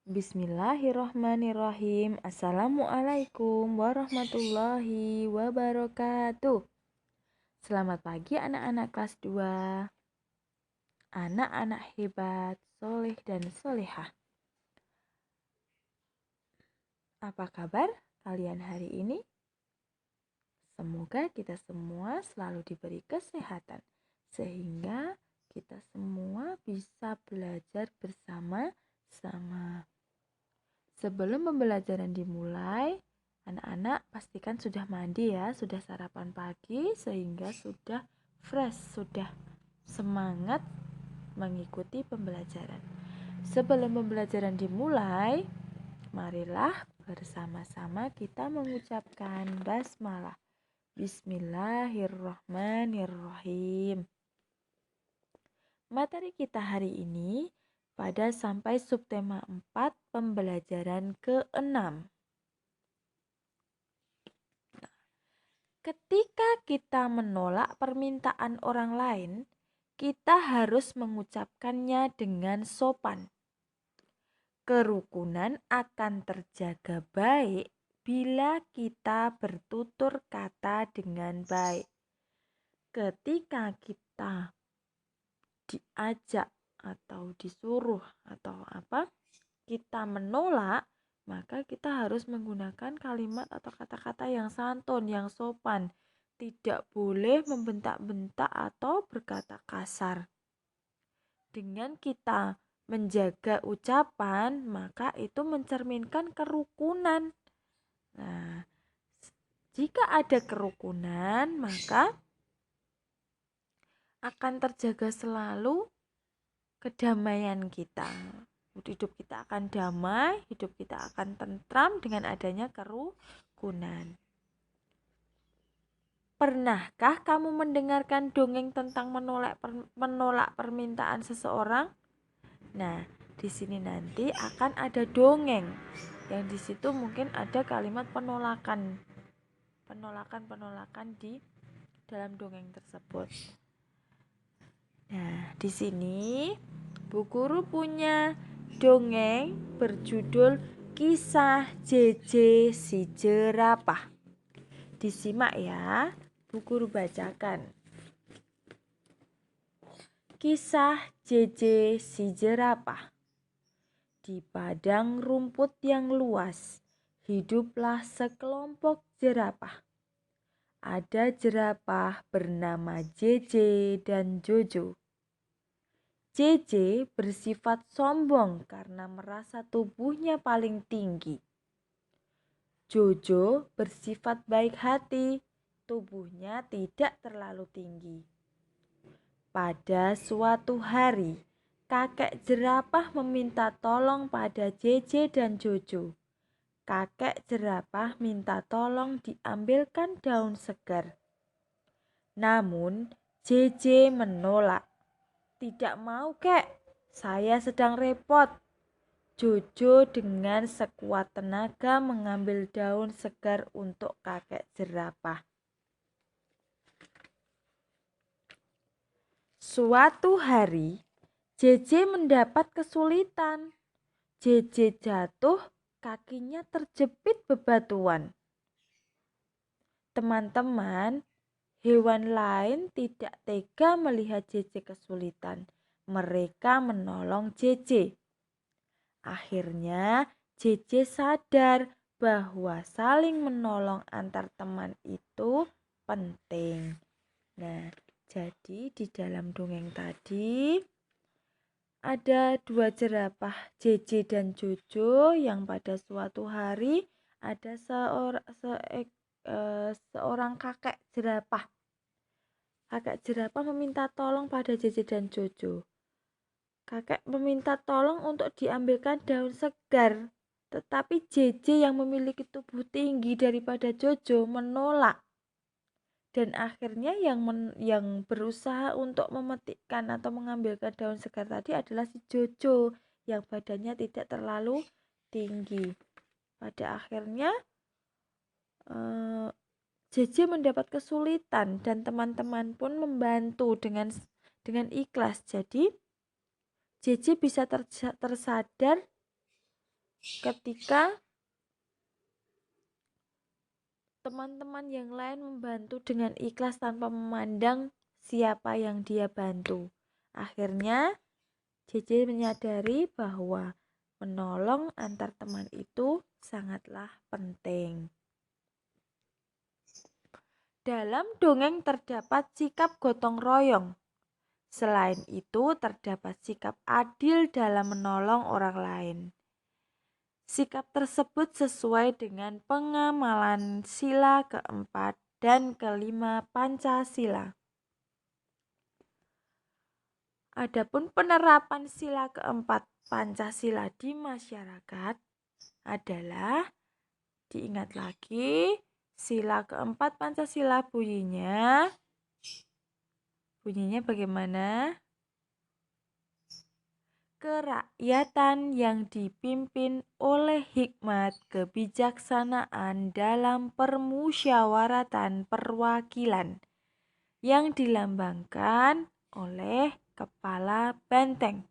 Bismillahirrahmanirrahim. Assalamualaikum warahmatullahi wabarakatuh. Selamat pagi anak-anak kelas 2. Anak-anak hebat, soleh dan solehah. Apa kabar kalian hari ini? Semoga kita semua selalu diberi kesehatan sehingga kita semua bisa belajar bersama-sama. Sebelum pembelajaran dimulai, anak-anak pastikan sudah mandi ya, sudah sarapan pagi sehingga sudah fresh, sudah semangat mengikuti pembelajaran. Sebelum pembelajaran dimulai, marilah bersama-sama kita mengucapkan basmalah. Bismillahirrahmanirrahim. Materi kita hari ini pada sampai subtema 4 pembelajaran ke-6. Ketika kita menolak permintaan orang lain, kita harus mengucapkannya dengan sopan. Kerukunan akan terjaga baik bila kita bertutur kata dengan baik. Ketika kita diajak atau disuruh atau kita menolak, maka kita harus menggunakan kalimat atau kata-kata yang santun, yang sopan. Tidak boleh membentak-bentak atau berkata kasar. Dengan kita menjaga ucapan, maka itu mencerminkan kerukunan. Nah, jika ada kerukunan, maka akan terjaga selalu kedamaian kita. Hidup kita akan damai, hidup kita akan tentram dengan adanya kerukunan. Pernahkah kamu mendengarkan dongeng tentang menolak permintaan seseorang? Nah, di sini nanti akan ada dongeng yang di situ mungkin ada kalimat penolakan di dalam dongeng tersebut. Nah, di sini Bu Guru punya dongeng berjudul Kisah JJ si Jerapah. Disimak ya, Bu Guru bacakan. Kisah JJ si Jerapah. Di padang rumput yang luas, hiduplah sekelompok jerapah. Ada jerapah bernama JJ dan Jojo. JJ bersifat sombong karena merasa tubuhnya paling tinggi. Jojo bersifat baik hati, tubuhnya tidak terlalu tinggi. Pada suatu hari, kakek jerapah meminta tolong pada JJ dan Jojo. Kakek jerapah minta tolong diambilkan daun segar. Namun, JJ menolak. Tidak mau, kek. Saya sedang repot. Jojo dengan sekuat tenaga mengambil daun segar untuk kakek jerapah. Suatu hari, JJ mendapat kesulitan. JJ jatuh, kakinya terjepit bebatuan. Teman-teman, hewan lain tidak tega melihat JJ kesulitan. Mereka menolong JJ. Akhirnya, JJ sadar bahwa saling menolong antar teman itu penting. Nah, jadi di dalam dongeng tadi ada dua jerapah JJ dan Jojo yang pada suatu hari ada seorang kakek jerapah. Kakek jerapah meminta tolong pada JJ dan Jojo. Kakek meminta tolong untuk diambilkan daun segar, tetapi JJ yang memiliki tubuh tinggi daripada Jojo menolak. Dan akhirnya yang berusaha untuk memetikkan atau mengambilkan daun segar tadi adalah si Jojo yang badannya tidak terlalu tinggi. Pada akhirnya JJ mendapat kesulitan dan teman-teman pun membantu dengan ikhlas. Jadi JJ bisa tersadar ketika teman-teman yang lain membantu dengan ikhlas tanpa memandang siapa yang dia bantu. Akhirnya, JJ menyadari bahwa menolong antar teman itu sangatlah penting. Dalam dongeng terdapat sikap gotong royong. Selain itu, terdapat sikap adil dalam menolong orang lain. Sikap tersebut sesuai dengan pengamalan sila keempat dan kelima Pancasila. Adapun penerapan sila keempat Pancasila di masyarakat adalah, diingat lagi, sila keempat Pancasila bunyinya bagaimana? Kerakyatan yang dipimpin oleh hikmat kebijaksanaan dalam permusyawaratan perwakilan yang dilambangkan oleh kepala benteng.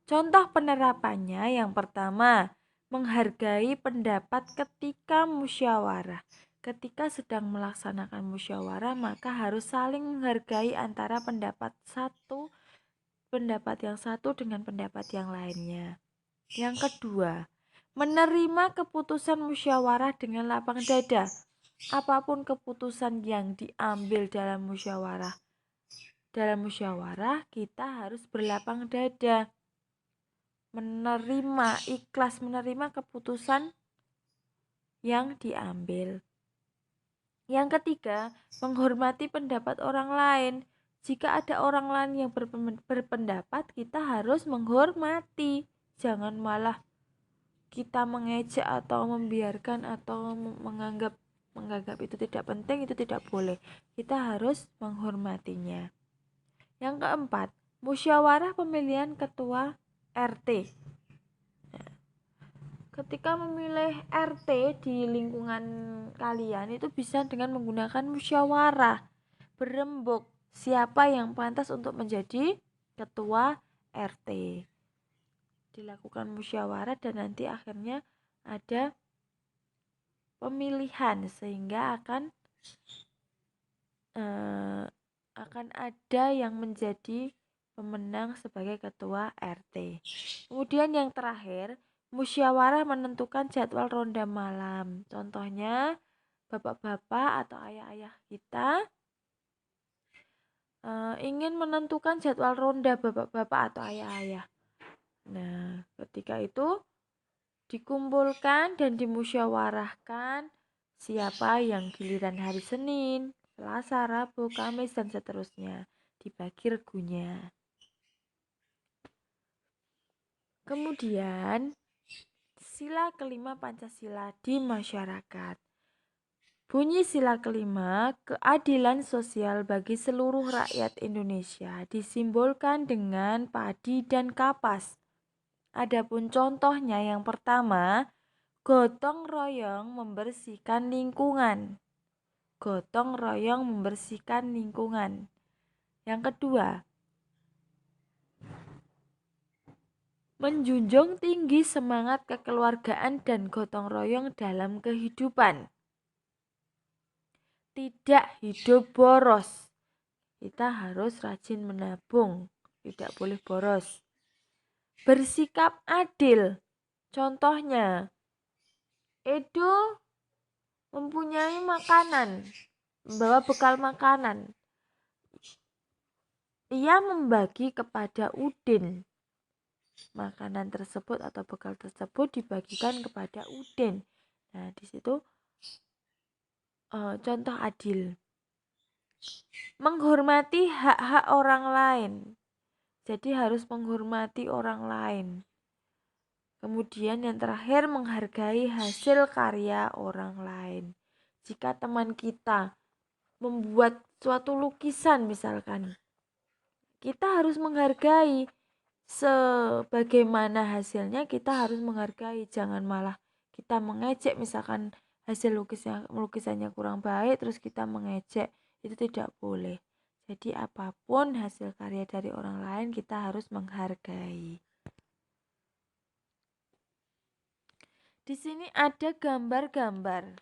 Contoh penerapannya yang pertama, menghargai pendapat ketika musyawarah. Ketika sedang melaksanakan musyawarah, maka harus saling menghargai antara pendapat yang satu dengan pendapat yang lainnya. Yang kedua, menerima keputusan musyawarah dengan lapang dada. Apapun keputusan yang diambil dalam musyawarah kita harus berlapang dada. Ikhlas menerima keputusan yang diambil. Yang ketiga, menghormati pendapat orang lain. Jika ada orang lain yang berpendapat, kita harus menghormati. Jangan malah kita mengejek atau membiarkan atau menganggap itu tidak penting, itu tidak boleh. Kita harus menghormatinya. Yang keempat, musyawarah pemilihan ketua RT. Ketika memilih RT di lingkungan kalian itu bisa dengan menggunakan musyawarah. Berembuk siapa yang pantas untuk menjadi ketua RT. Dilakukan musyawarah dan nanti akhirnya ada pemilihan sehingga akan ada yang menjadi pemenang sebagai ketua RT. Kemudian yang terakhir, musyawarah menentukan jadwal ronda malam. Contohnya bapak-bapak atau ayah-ayah kita ingin menentukan jadwal ronda bapak-bapak atau ayah-ayah. Nah, ketika itu dikumpulkan dan dimusyawarahkan siapa yang giliran hari Senin, Selasa, Rabu, Kamis, dan seterusnya. Dibagi regunya. Kemudian, sila kelima Pancasila di masyarakat. Bunyi sila kelima, keadilan sosial bagi seluruh rakyat Indonesia disimbolkan dengan padi dan kapas. Adapun contohnya yang pertama, gotong royong membersihkan lingkungan. Gotong royong membersihkan lingkungan. Yang kedua, menjunjung tinggi semangat kekeluargaan dan gotong royong dalam kehidupan. Tidak hidup boros. Kita harus rajin menabung, tidak boleh boros. Bersikap adil. Contohnya, Edo mempunyai makanan, membawa bekal makanan. Ia membagi kepada Udin. Makanan tersebut atau bekal tersebut dibagikan kepada Udin. Nah, di situ contoh adil. Menghormati hak-hak orang lain. Jadi harus menghormati orang lain. Kemudian yang terakhir, menghargai hasil karya orang lain. Jika teman kita membuat suatu lukisan misalkan, kita harus menghargai. Sebagaimana hasilnya kita harus menghargai. Jangan malah kita mengejek, misalkan hasil lukisannya kurang baik terus kita mengejek, itu tidak boleh. Jadi apapun hasil karya dari orang lain kita harus menghargai. Di sini ada gambar-gambar.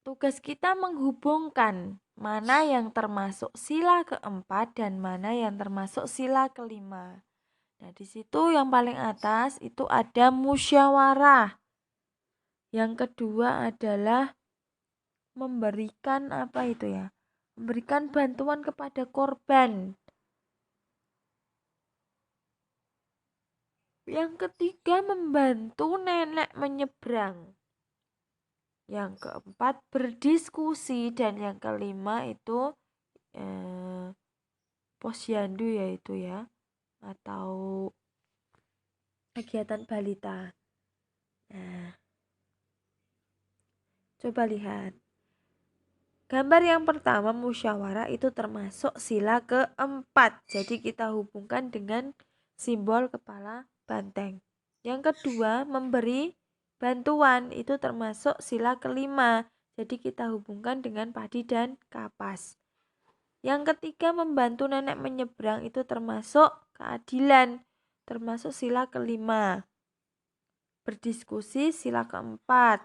Tugas kita menghubungkan mana yang termasuk sila keempat dan mana yang termasuk sila kelima. Nah, di situ yang paling atas itu ada musyawarah. Yang kedua adalah memberikan apa itu ya? Memberikan bantuan kepada korban. Yang ketiga membantu nenek menyeberang. Yang keempat berdiskusi dan yang kelima itu posyandu yaitu ya atau kegiatan balita. Nah, coba lihat. Gambar yang pertama musyawarah itu termasuk sila keempat. Jadi kita hubungkan dengan simbol kepala banteng. Yang kedua memberi bantuan itu termasuk sila kelima. Jadi kita hubungkan dengan padi dan kapas. Yang ketiga membantu nenek menyeberang itu termasuk keadilan. Termasuk sila kelima. Berdiskusi sila keempat.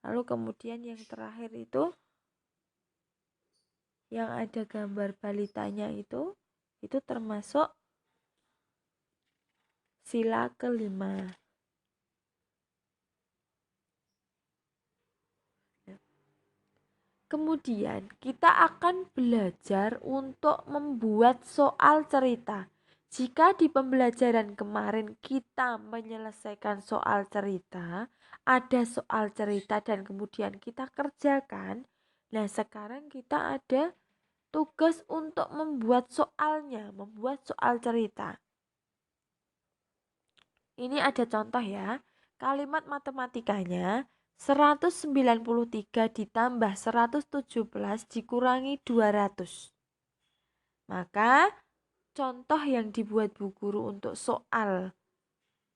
Lalu kemudian yang terakhir itu yang ada gambar balitanya itu termasuk sila kelima. Kemudian kita akan belajar untuk membuat soal cerita. Jika di pembelajaran kemarin kita menyelesaikan soal cerita, ada soal cerita dan kemudian kita kerjakan. Nah, sekarang kita ada tugas untuk membuat soalnya, membuat soal cerita. Ini ada contoh ya. Kalimat matematikanya 193 ditambah 117 dikurangi 200. Maka contoh yang dibuat Bu Guru untuk soal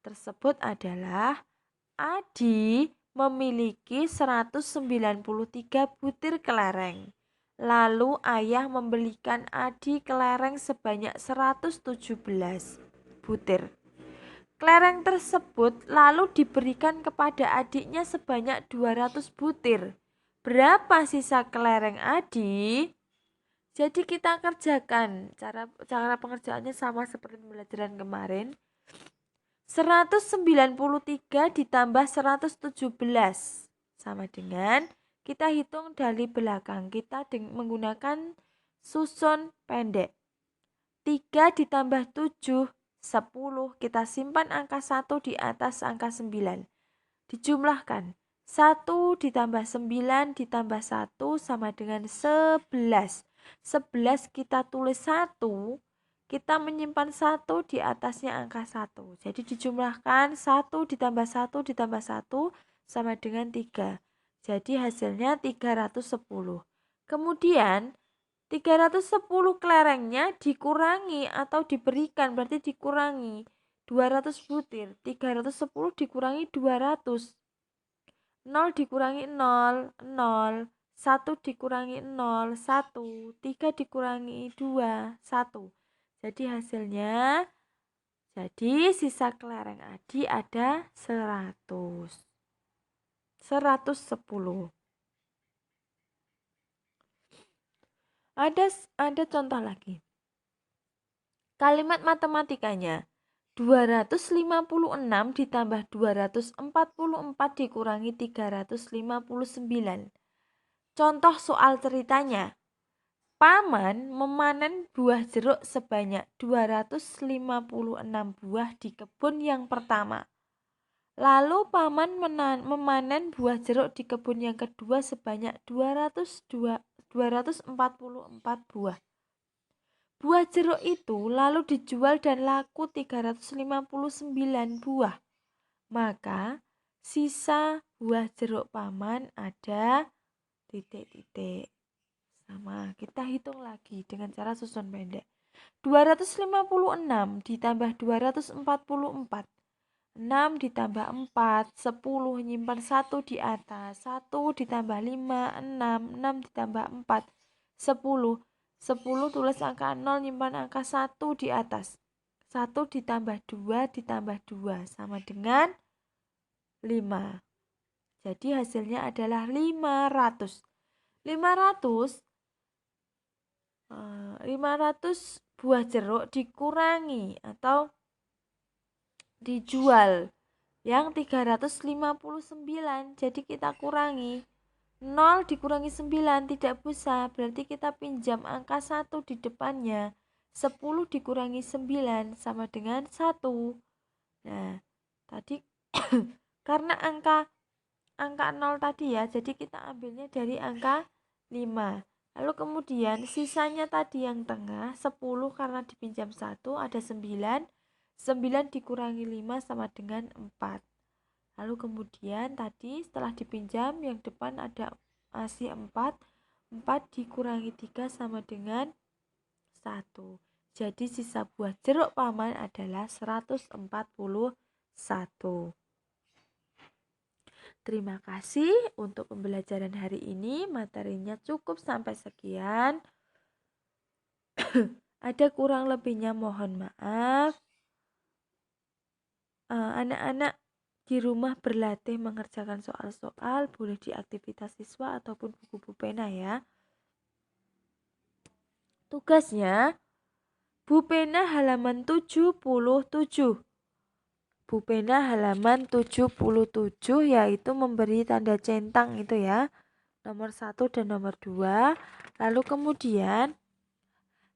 tersebut adalah Adi memiliki 193 butir kelereng. Lalu ayah membelikan Adi kelereng sebanyak 117 butir. Kelereng tersebut lalu diberikan kepada adiknya sebanyak 200 butir. Berapa sisa kelereng Adi? Jadi kita kerjakan, cara pengerjaannya sama seperti pembelajaran kemarin. 193 ditambah 117 sama dengan kita hitung dari belakang. Kita menggunakan susun pendek. 3 ditambah 7 10, kita simpan angka 1 di atas angka 9. Dijumlahkan. 1 ditambah 9 ditambah 1 sama dengan 11. 11 kita tulis 1, kita menyimpan 1 di atasnya angka 1. Jadi dijumlahkan 1 ditambah 1 ditambah 1 sama dengan 3. Jadi hasilnya 310. Kemudian 310 kelerengnya dikurangi atau diberikan, berarti dikurangi 200 butir. 310 dikurangi 200. 0 dikurangi 0, 0. 1 dikurangi 0, 1. 3 dikurangi 2, 1. Jadi hasilnya, jadi sisa kelereng Adi ada 100. 110. Ada contoh lagi. Kalimat matematikanya 256 ditambah 244 dikurangi 359. Contoh soal ceritanya. Paman memanen buah jeruk sebanyak 256 buah di kebun yang pertama. Lalu paman memanen buah jeruk di kebun yang kedua sebanyak 244 buah. Buah jeruk itu lalu dijual dan laku 359 buah. Maka sisa buah jeruk paman ada titik-titik. Sama, kita hitung lagi dengan cara susun pendek. 256 ditambah 244. 6 ditambah 4, 10, nyimpan 1 di atas. 1 ditambah 5, 6. 6 ditambah 4, 10. 10 tulis angka 0, nyimpan angka 1 di atas. 1 ditambah 2 ditambah 2 sama dengan 5. Jadi hasilnya adalah 500. 500 500 buah jeruk dikurangi atau dijual yang 359. Jadi kita kurangi 0 dikurangi 9 tidak bisa, berarti kita pinjam angka 1 di depannya. 10 dikurangi 9 sama dengan 1. Nah, tadi karena angka 0 tadi ya, jadi kita ambilnya dari angka 5. Lalu kemudian sisanya tadi yang tengah 10 karena dipinjam 1 ada 9. 9 dikurangi 5 sama dengan 4. Lalu kemudian tadi setelah dipinjam yang depan ada masih 4. 4 dikurangi 3 sama dengan 1. Jadi sisa buah jeruk paman adalah 141. Terima kasih untuk pembelajaran hari ini. Materinya cukup sampai sekian. Ada kurang lebihnya mohon maaf. Anak-anak di rumah berlatih mengerjakan soal-soal, boleh di aktivitas siswa ataupun buku pena ya. Tugasnya, Bu Pena halaman 77. Bu Pena halaman 77 yaitu memberi tanda centang itu ya. Nomor 1 dan nomor 2. Lalu kemudian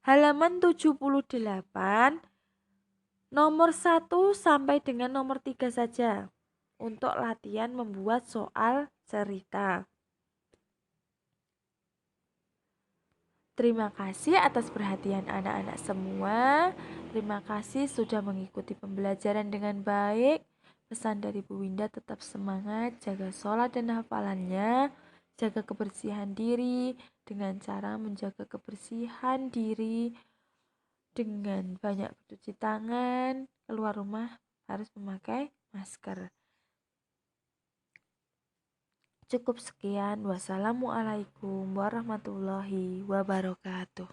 halaman 78 nomor 1 sampai dengan nomor 3 saja untuk latihan membuat soal cerita. Terima kasih atas perhatian anak-anak semua. Terima kasih sudah mengikuti pembelajaran dengan baik. Pesan dari Bu Winda tetap semangat, jaga sholat dan hafalannya, jaga kebersihan diri dengan cara menjaga kebersihan diri dengan banyak bercuci tangan, keluar rumah harus memakai masker. Cukup sekian. Wassalamualaikum warahmatullahi wabarakatuh.